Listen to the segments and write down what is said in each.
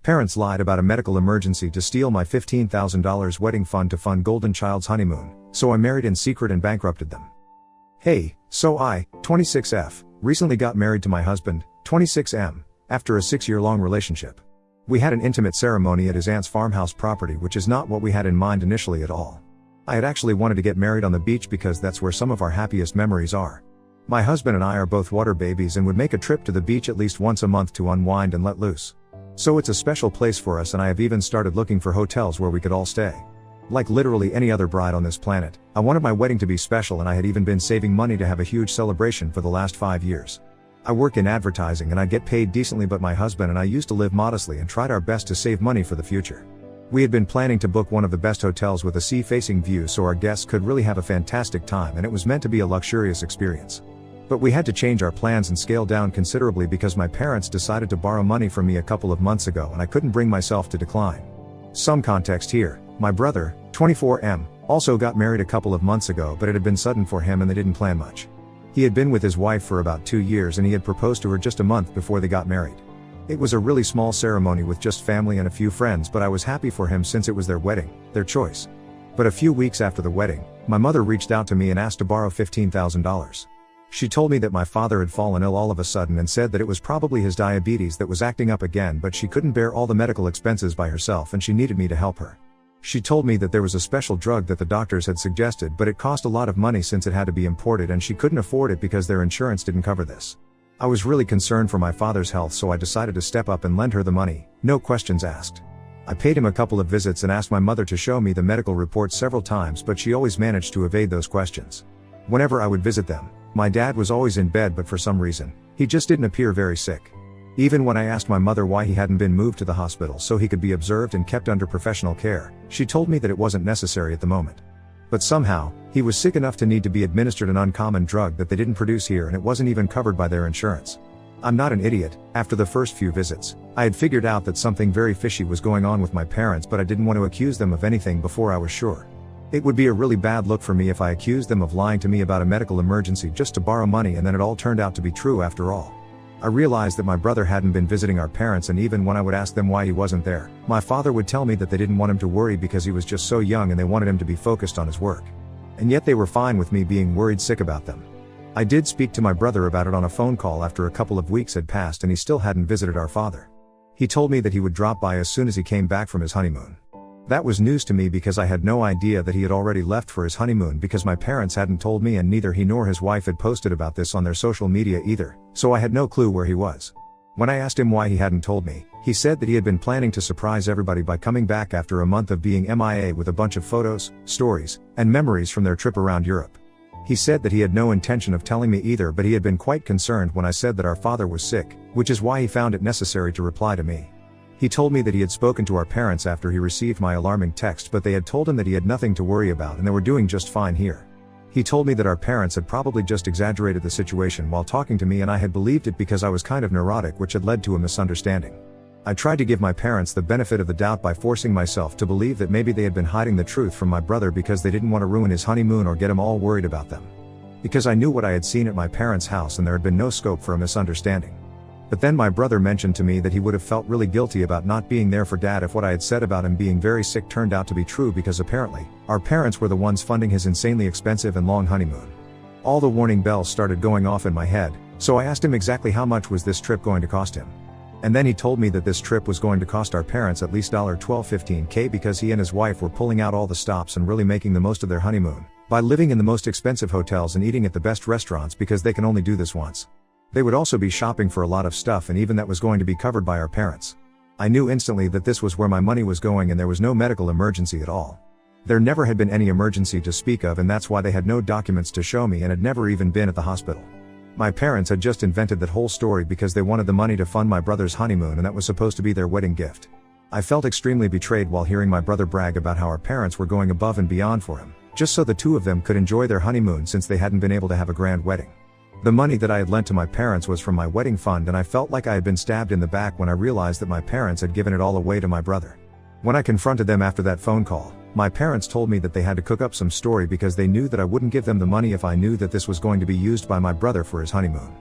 Parents lied about a medical emergency to steal my $15,000 wedding fund to fund golden child's honeymoon, so I married in secret and bankrupted them. Hey, so I, 26F, recently got married to my husband, 26M, after a 6-year-long relationship. We had an intimate ceremony at his aunt's farmhouse property, which is not what we had in mind initially at all. I had actually wanted to get married on the beach because that's where some of our happiest memories are. My husband and I are both water babies and would make a trip to the beach at least once a month to unwind and let loose. So it's a special place for us, and I have even started looking for hotels where we could all stay. Like literally any other bride on this planet, I wanted my wedding to be special, and I had even been saving money to have a huge celebration for the last 5 years. I work in advertising and I get paid decently, but my husband and I used to live modestly and tried our best to save money for the future. We had been planning to book one of the best hotels with a sea-facing view so our guests could really have a fantastic time, and it was meant to be a luxurious experience. But we had to change our plans and scale down considerably because my parents decided to borrow money from me a couple of months ago, and I couldn't bring myself to decline. Some context here: my brother, 24M, also got married a couple of months ago, but it had been sudden for him and they didn't plan much. He had been with his wife for about 2 years and he had proposed to her just a month before they got married. It was a really small ceremony with just family and a few friends, but I was happy for him since it was their wedding, their choice. But a few weeks after the wedding, my mother reached out to me and asked to borrow $15,000. She told me that my father had fallen ill all of a sudden and said that it was probably his diabetes that was acting up again, but she couldn't bear all the medical expenses by herself and she needed me to help her. She told me that there was a special drug that the doctors had suggested, but it cost a lot of money since it had to be imported and she couldn't afford it because their insurance didn't cover this. I was really concerned for my father's health, so I decided to step up and lend her the money, no questions asked. I paid him a couple of visits and asked my mother to show me the medical reports several times, but she always managed to evade those questions. Whenever I would visit them, my dad was always in bed, but for some reason, he just didn't appear very sick. Even when I asked my mother why he hadn't been moved to the hospital so he could be observed and kept under professional care, she told me that it wasn't necessary at the moment. But somehow, he was sick enough to need to be administered an uncommon drug that they didn't produce here, and it wasn't even covered by their insurance. I'm not an idiot. After the first few visits, I had figured out that something very fishy was going on with my parents, but I didn't want to accuse them of anything before I was sure. It would be a really bad look for me if I accused them of lying to me about a medical emergency just to borrow money and then it all turned out to be true after all. I realized that my brother hadn't been visiting our parents, and even when I would ask them why he wasn't there, my father would tell me that they didn't want him to worry because he was just so young and they wanted him to be focused on his work. And yet they were fine with me being worried sick about them. I did speak to my brother about it on a phone call after a couple of weeks had passed and he still hadn't visited our father. He told me that he would drop by as soon as he came back from his honeymoon. That was news to me because I had no idea that he had already left for his honeymoon, because my parents hadn't told me and neither he nor his wife had posted about this on their social media either, so I had no clue where he was. When I asked him why he hadn't told me, he said that he had been planning to surprise everybody by coming back after a month of being MIA with a bunch of photos, stories, and memories from their trip around Europe. He said that he had no intention of telling me either, but he had been quite concerned when I said that our father was sick, which is why he found it necessary to reply to me. He told me that he had spoken to our parents after he received my alarming text, but they had told him that he had nothing to worry about and they were doing just fine here. He told me that our parents had probably just exaggerated the situation while talking to me, and I had believed it because I was kind of neurotic, which had led to a misunderstanding. I tried to give my parents the benefit of the doubt by forcing myself to believe that maybe they had been hiding the truth from my brother because they didn't want to ruin his honeymoon or get him all worried about them. Because I knew what I had seen at my parents' house and there had been no scope for a misunderstanding. But then my brother mentioned to me that he would have felt really guilty about not being there for Dad if what I had said about him being very sick turned out to be true, because apparently, our parents were the ones funding his insanely expensive and long honeymoon. All the warning bells started going off in my head, so I asked him exactly how much was this trip going to cost him. And then he told me that this trip was going to cost our parents at least $12-15K because he and his wife were pulling out all the stops and really making the most of their honeymoon, by living in the most expensive hotels and eating at the best restaurants because they can only do this once. They would also be shopping for a lot of stuff, and even that was going to be covered by our parents. I knew instantly that this was where my money was going, and there was no medical emergency at all. There never had been any emergency to speak of, and that's why they had no documents to show me and had never even been at the hospital. My parents had just invented that whole story because they wanted the money to fund my brother's honeymoon, and that was supposed to be their wedding gift. I felt extremely betrayed while hearing my brother brag about how our parents were going above and beyond for him, just so the two of them could enjoy their honeymoon since they hadn't been able to have a grand wedding. The money that I had lent to my parents was from my wedding fund, and I felt like I had been stabbed in the back when I realized that my parents had given it all away to my brother. When I confronted them after that phone call, my parents told me that they had to cook up some story because they knew that I wouldn't give them the money if I knew that this was going to be used by my brother for his honeymoon.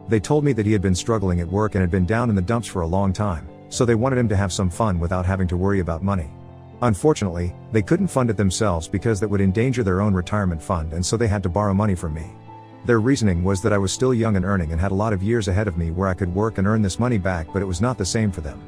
They told me that he had been struggling at work and had been down in the dumps for a long time, so they wanted him to have some fun without having to worry about money. Unfortunately, they couldn't fund it themselves because that would endanger their own retirement fund, and so they had to borrow money from me. Their reasoning was that I was still young and earning and had a lot of years ahead of me where I could work and earn this money back, but it was not the same for them.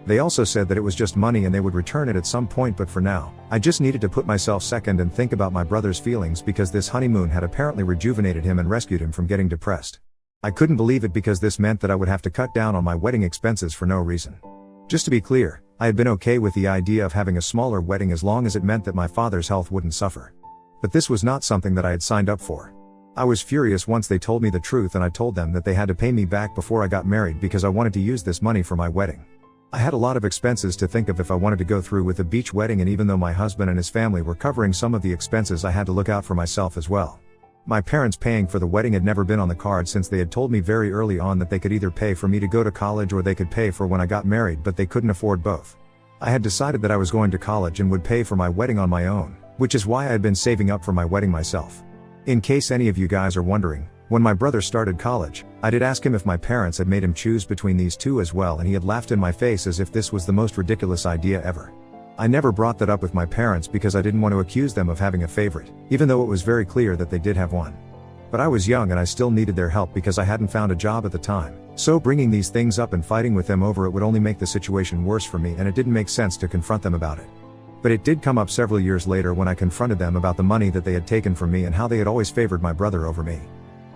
They also said that it was just money and they would return it at some point, but for now, I just needed to put myself second and think about my brother's feelings because this honeymoon had apparently rejuvenated him and rescued him from getting depressed. I couldn't believe it because this meant that I would have to cut down on my wedding expenses for no reason. Just to be clear, I had been okay with the idea of having a smaller wedding as long as it meant that my father's health wouldn't suffer. But this was not something that I had signed up for. I was furious once they told me the truth, and I told them that they had to pay me back before I got married because I wanted to use this money for my wedding. I had a lot of expenses to think of if I wanted to go through with a beach wedding, and even though my husband and his family were covering some of the expenses, I had to look out for myself as well. My parents paying for the wedding had never been on the card since they had told me very early on that they could either pay for me to go to college or they could pay for when I got married, but they couldn't afford both. I had decided that I was going to college and would pay for my wedding on my own, which is why I had been saving up for my wedding myself. In case any of you guys are wondering, when my brother started college, I did ask him if my parents had made him choose between these two as well, and he had laughed in my face as if this was the most ridiculous idea ever. I never brought that up with my parents because I didn't want to accuse them of having a favorite, even though it was very clear that they did have one. But I was young and I still needed their help because I hadn't found a job at the time, so bringing these things up and fighting with them over it would only make the situation worse for me, and it didn't make sense to confront them about it. But it did come up several years later when I confronted them about the money that they had taken from me and how they had always favored my brother over me.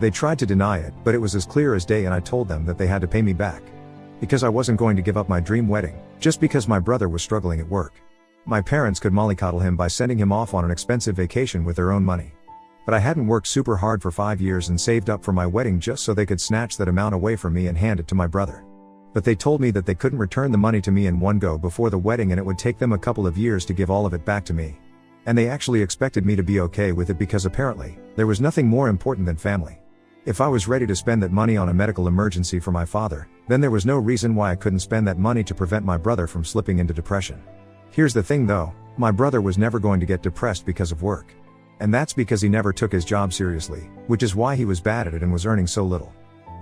They tried to deny it, but it was as clear as day, and I told them that they had to pay me back. Because I wasn't going to give up my dream wedding, just because my brother was struggling at work. My parents could mollycoddle him by sending him off on an expensive vacation with their own money. But I hadn't worked super hard for 5 years and saved up for my wedding just so they could snatch that amount away from me and hand it to my brother. But they told me that they couldn't return the money to me in one go before the wedding, and it would take them a couple of years to give all of it back to me. And they actually expected me to be okay with it because apparently, there was nothing more important than family. If I was ready to spend that money on a medical emergency for my father, then there was no reason why I couldn't spend that money to prevent my brother from slipping into depression. Here's the thing though, my brother was never going to get depressed because of work. And that's because he never took his job seriously, which is why he was bad at it and was earning so little.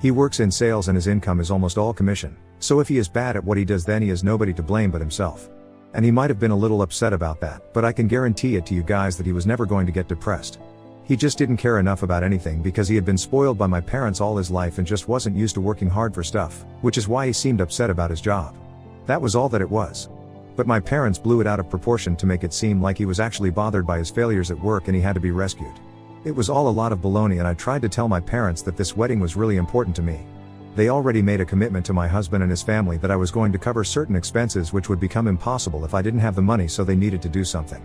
He works in sales and his income is almost all commission, so if he is bad at what he does, then he has nobody to blame but himself. And he might have been a little upset about that, but I can guarantee it to you guys that he was never going to get depressed. He just didn't care enough about anything because he had been spoiled by my parents all his life and just wasn't used to working hard for stuff, which is why he seemed upset about his job. That was all that it was. But my parents blew it out of proportion to make it seem like he was actually bothered by his failures at work and he had to be rescued. It was all a lot of baloney, and I tried to tell my parents that this wedding was really important to me. They already made a commitment to my husband and his family that I was going to cover certain expenses which would become impossible if I didn't have the money, so they needed to do something.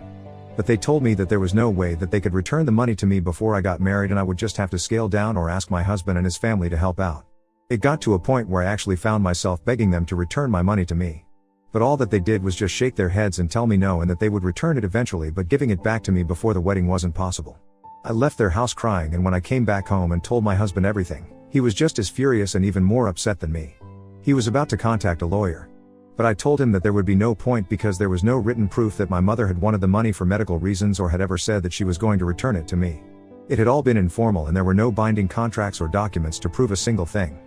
But they told me that there was no way that they could return the money to me before I got married, and I would just have to scale down or ask my husband and his family to help out. It got to a point where I actually found myself begging them to return my money to me. But all that they did was just shake their heads and tell me no, and that they would return it eventually, but giving it back to me before the wedding wasn't possible. I left their house crying, and when I came back home and told my husband everything, he was just as furious and even more upset than me. He was about to contact a lawyer. But I told him that there would be no point because there was no written proof that my mother had wanted the money for medical reasons or had ever said that she was going to return it to me. It had all been informal and there were no binding contracts or documents to prove a single thing.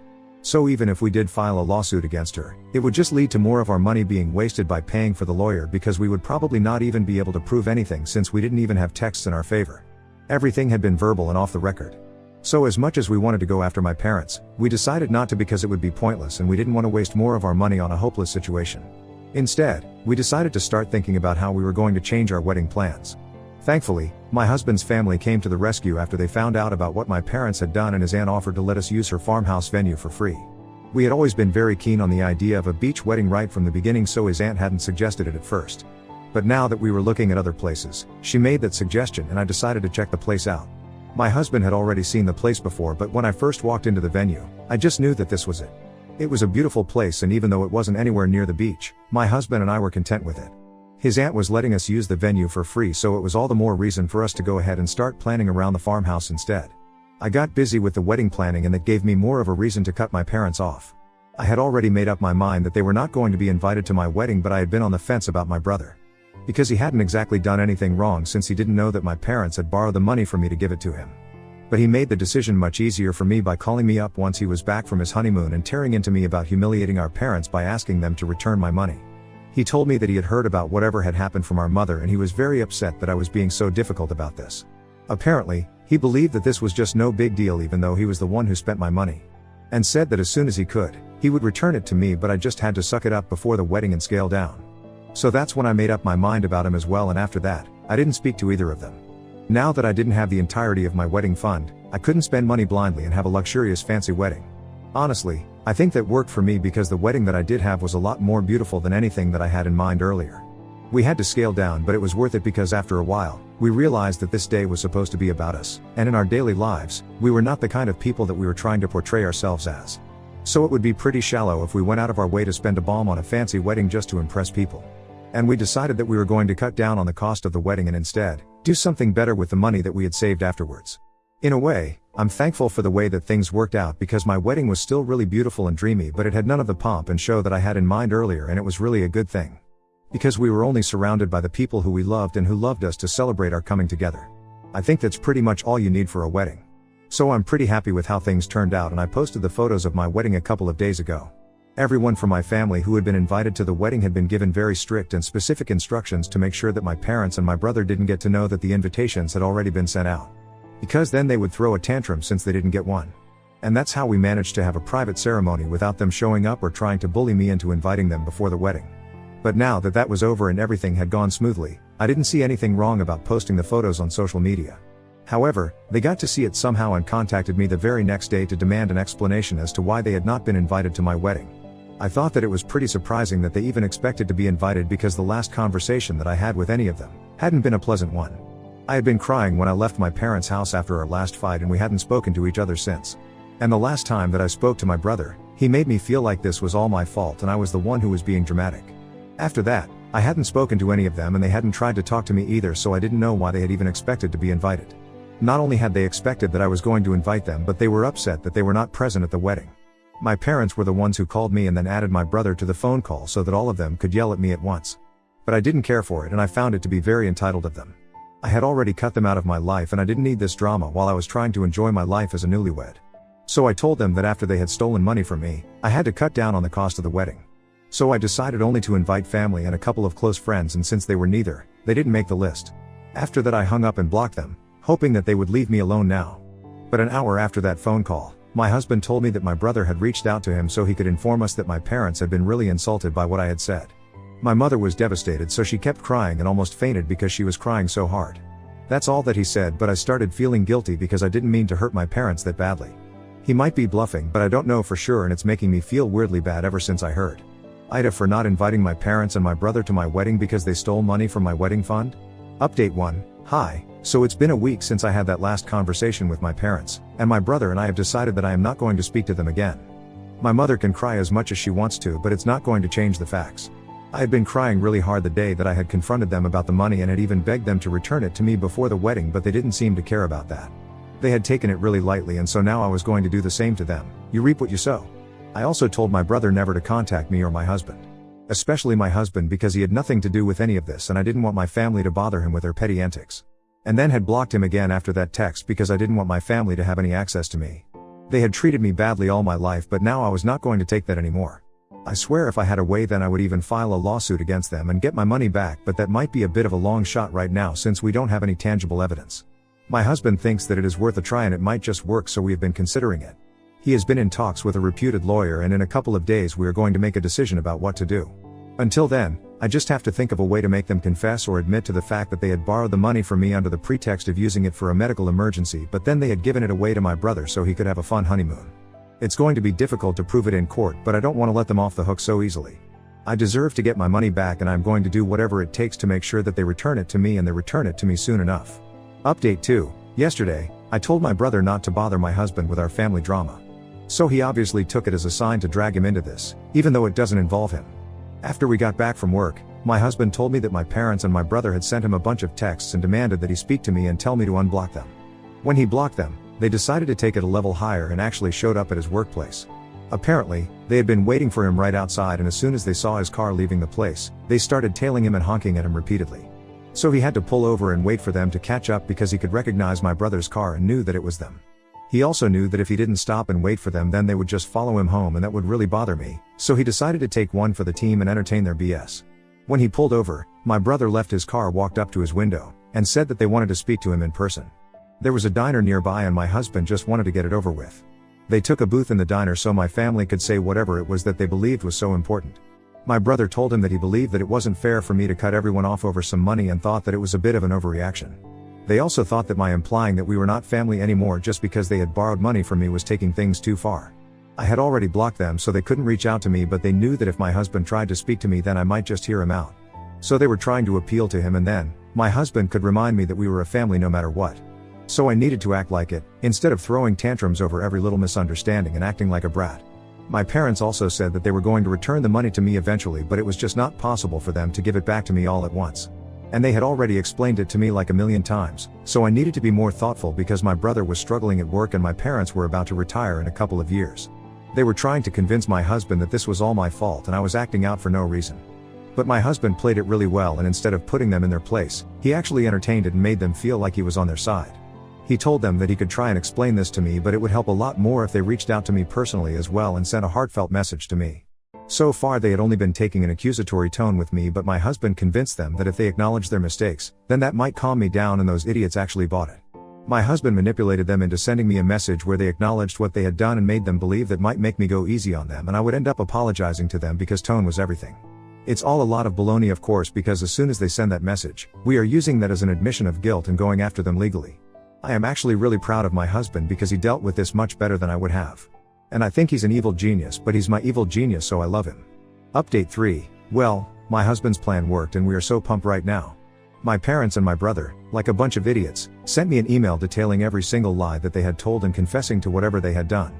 So even if we did file a lawsuit against her, it would just lead to more of our money being wasted by paying for the lawyer, because we would probably not even be able to prove anything since we didn't even have texts in our favor. Everything had been verbal and off the record. So as much as we wanted to go after my parents, we decided not to because it would be pointless and we didn't want to waste more of our money on a hopeless situation. Instead, we decided to start thinking about how we were going to change our wedding plans. Thankfully, my husband's family came to the rescue after they found out about what my parents had done, and his aunt offered to let us use her farmhouse venue for free. We had always been very keen on the idea of a beach wedding right from the beginning, so his aunt hadn't suggested it at first. But now that we were looking at other places, she made that suggestion and I decided to check the place out. My husband had already seen the place before, but when I first walked into the venue, I just knew that this was it. It was a beautiful place, and even though it wasn't anywhere near the beach, my husband and I were content with it. His aunt was letting us use the venue for free, so it was all the more reason for us to go ahead and start planning around the farmhouse instead. I got busy with the wedding planning, and that gave me more of a reason to cut my parents off. I had already made up my mind that they were not going to be invited to my wedding, but I had been on the fence about my brother. Because he hadn't exactly done anything wrong, since he didn't know that my parents had borrowed the money from me to give it to him. But he made the decision much easier for me by calling me up once he was back from his honeymoon and tearing into me about humiliating our parents by asking them to return my money. He told me that he had heard about whatever had happened from our mother and he was very upset that I was being so difficult about this. Apparently, he believed that this was just no big deal even though he was the one who spent my money. And said that as soon as he could, he would return it to me, but I just had to suck it up before the wedding and scale down. So that's when I made up my mind about him as well, and after that, I didn't speak to either of them. Now that I didn't have the entirety of my wedding fund, I couldn't spend money blindly and have a luxurious fancy wedding. Honestly, I think that worked for me because the wedding that I did have was a lot more beautiful than anything that I had in mind earlier. We had to scale down, but it was worth it because after a while, we realized that this day was supposed to be about us, and in our daily lives, we were not the kind of people that we were trying to portray ourselves as. So it would be pretty shallow if we went out of our way to spend a bomb on a fancy wedding just to impress people. And we decided that we were going to cut down on the cost of the wedding and instead, do something better with the money that we had saved afterwards. In a way, I'm thankful for the way that things worked out because my wedding was still really beautiful and dreamy, but it had none of the pomp and show that I had in mind earlier, and it was really a good thing. Because we were only surrounded by the people who we loved and who loved us to celebrate our coming together. I think that's pretty much all you need for a wedding. So I'm pretty happy with how things turned out, and I posted the photos of my wedding a couple of days ago. Everyone from my family who had been invited to the wedding had been given very strict and specific instructions to make sure that my parents and my brother didn't get to know that the invitations had already been sent out. Because then they would throw a tantrum since they didn't get one. And that's how we managed to have a private ceremony without them showing up or trying to bully me into inviting them before the wedding. But now that that was over and everything had gone smoothly, I didn't see anything wrong about posting the photos on social media. However, they got to see it somehow and contacted me the very next day to demand an explanation as to why they had not been invited to my wedding. I thought that it was pretty surprising that they even expected to be invited because the last conversation that I had with any of them hadn't been a pleasant one. I had been crying when I left my parents' house after our last fight, and we hadn't spoken to each other since. And the last time that I spoke to my brother, he made me feel like this was all my fault and I was the one who was being dramatic. After that, I hadn't spoken to any of them and they hadn't tried to talk to me either, so I didn't know why they had even expected to be invited. Not only had they expected that I was going to invite them, but they were upset that they were not present at the wedding. My parents were the ones who called me and then added my brother to the phone call so that all of them could yell at me at once. But I didn't care for it and I found it to be very entitled of them. I had already cut them out of my life and I didn't need this drama while I was trying to enjoy my life as a newlywed. So I told them that after they had stolen money from me, I had to cut down on the cost of the wedding. So I decided only to invite family and a couple of close friends, and since they were neither, they didn't make the list. After that I hung up and blocked them, hoping that they would leave me alone now. But an hour after that phone call, my husband told me that my brother had reached out to him so he could inform us that my parents had been really insulted by what I had said. My mother was devastated, so she kept crying and almost fainted because she was crying so hard. That's all that he said, but I started feeling guilty because I didn't mean to hurt my parents that badly. He might be bluffing, but I don't know for sure, and it's making me feel weirdly bad ever since I heard. Ida for not inviting my parents and my brother to my wedding because they stole money from my wedding fund? Update 1. Hi, so it's been a week since I had that last conversation with my parents, and my brother and I have decided that I am not going to speak to them again. My mother can cry as much as she wants to, but it's not going to change the facts. I had been crying really hard the day that I had confronted them about the money and had even begged them to return it to me before the wedding, but they didn't seem to care about that. They had taken it really lightly, and so now I was going to do the same to them. You reap what you sow. I also told my brother never to contact me or my husband. Especially my husband, because he had nothing to do with any of this and I didn't want my family to bother him with their petty antics. And then had blocked him again after that text because I didn't want my family to have any access to me. They had treated me badly all my life, but now I was not going to take that anymore. I swear if I had a way then I would even file a lawsuit against them and get my money back, but that might be a bit of a long shot right now since we don't have any tangible evidence. My husband thinks that it is worth a try and it might just work, so we have been considering it. He has been in talks with a reputed lawyer, and in a couple of days we are going to make a decision about what to do. Until then, I just have to think of a way to make them confess or admit to the fact that they had borrowed the money from me under the pretext of using it for a medical emergency, but then they had given it away to my brother so he could have a fun honeymoon. It's going to be difficult to prove it in court, but I don't want to let them off the hook so easily. I deserve to get my money back, and I'm going to do whatever it takes to make sure that they return it to me, and they return it to me soon enough. Update 2. Yesterday, I told my brother not to bother my husband with our family drama. So he obviously took it as a sign to drag him into this, even though it doesn't involve him. After we got back from work, my husband told me that my parents and my brother had sent him a bunch of texts and demanded that he speak to me and tell me to unblock them. When he blocked them, they decided to take it a level higher and actually showed up at his workplace. Apparently, they had been waiting for him right outside, and as soon as they saw his car leaving the place, they started tailing him and honking at him repeatedly. So he had to pull over and wait for them to catch up because he could recognize my brother's car and knew that it was them. He also knew that if he didn't stop and wait for them, then they would just follow him home, and that would really bother me, so he decided to take one for the team and entertain their BS. When he pulled over, my brother left his car, walked up to his window, and said that they wanted to speak to him in person. There was a diner nearby and my husband just wanted to get it over with. They took a booth in the diner so my family could say whatever it was that they believed was so important. My brother told him that he believed that it wasn't fair for me to cut everyone off over some money and thought that it was a bit of an overreaction. They also thought that my implying that we were not family anymore just because they had borrowed money from me was taking things too far. I had already blocked them so they couldn't reach out to me, but they knew that if my husband tried to speak to me then I might just hear him out. So they were trying to appeal to him, and then my husband could remind me that we were a family no matter what. So I needed to act like it, instead of throwing tantrums over every little misunderstanding and acting like a brat. My parents also said that they were going to return the money to me eventually, but it was just not possible for them to give it back to me all at once. And they had already explained it to me like a million times, so I needed to be more thoughtful because my brother was struggling at work and my parents were about to retire in a couple of years. They were trying to convince my husband that this was all my fault and I was acting out for no reason. But my husband played it really well, and instead of putting them in their place, he actually entertained it and made them feel like he was on their side. He told them that he could try and explain this to me, but it would help a lot more if they reached out to me personally as well and sent a heartfelt message to me. So far they had only been taking an accusatory tone with me, but my husband convinced them that if they acknowledged their mistakes, then that might calm me down, and those idiots actually bought it. My husband manipulated them into sending me a message where they acknowledged what they had done and made them believe that might make me go easy on them, and I would end up apologizing to them because tone was everything. It's all a lot of baloney, of course, because as soon as they send that message, we are using that as an admission of guilt and going after them legally. I am actually really proud of my husband because he dealt with this much better than I would have. And I think he's an evil genius, but he's my evil genius, so I love him. Update 3. Well, my husband's plan worked and we are so pumped right now. My parents and my brother, like a bunch of idiots, sent me an email detailing every single lie that they had told and confessing to whatever they had done.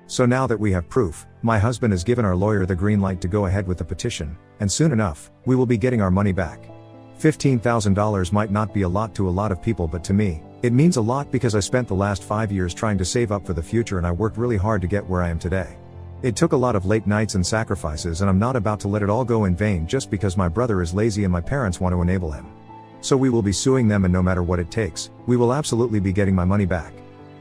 So now that we have proof, my husband has given our lawyer the green light to go ahead with the petition, and soon enough, we will be getting our money back. $15,000 might not be a lot to a lot of people, but to me, it means a lot because I spent the last 5 years trying to save up for the future and I worked really hard to get where I am today. It took a lot of late nights and sacrifices, and I'm not about to let it all go in vain just because my brother is lazy and my parents want to enable him. So we will be suing them, and no matter what it takes, we will absolutely be getting my money back.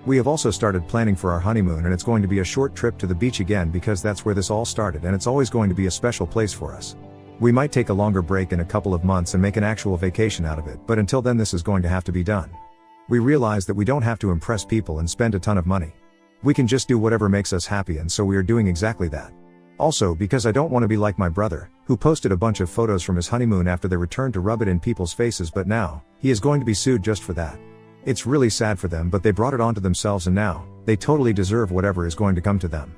We have also started planning for our honeymoon, and it's going to be a short trip to the beach again because that's where this all started, and it's always going to be a special place for us. We might take a longer break in a couple of months and make an actual vacation out of it, but until then this is going to have to be done. We realize that we don't have to impress people and spend a ton of money. We can just do whatever makes us happy, and so we are doing exactly that. Also, because I don't want to be like my brother, who posted a bunch of photos from his honeymoon after they returned to rub it in people's faces, but now, he is going to be sued just for that. It's really sad for them, but they brought it onto themselves and now, they totally deserve whatever is going to come to them.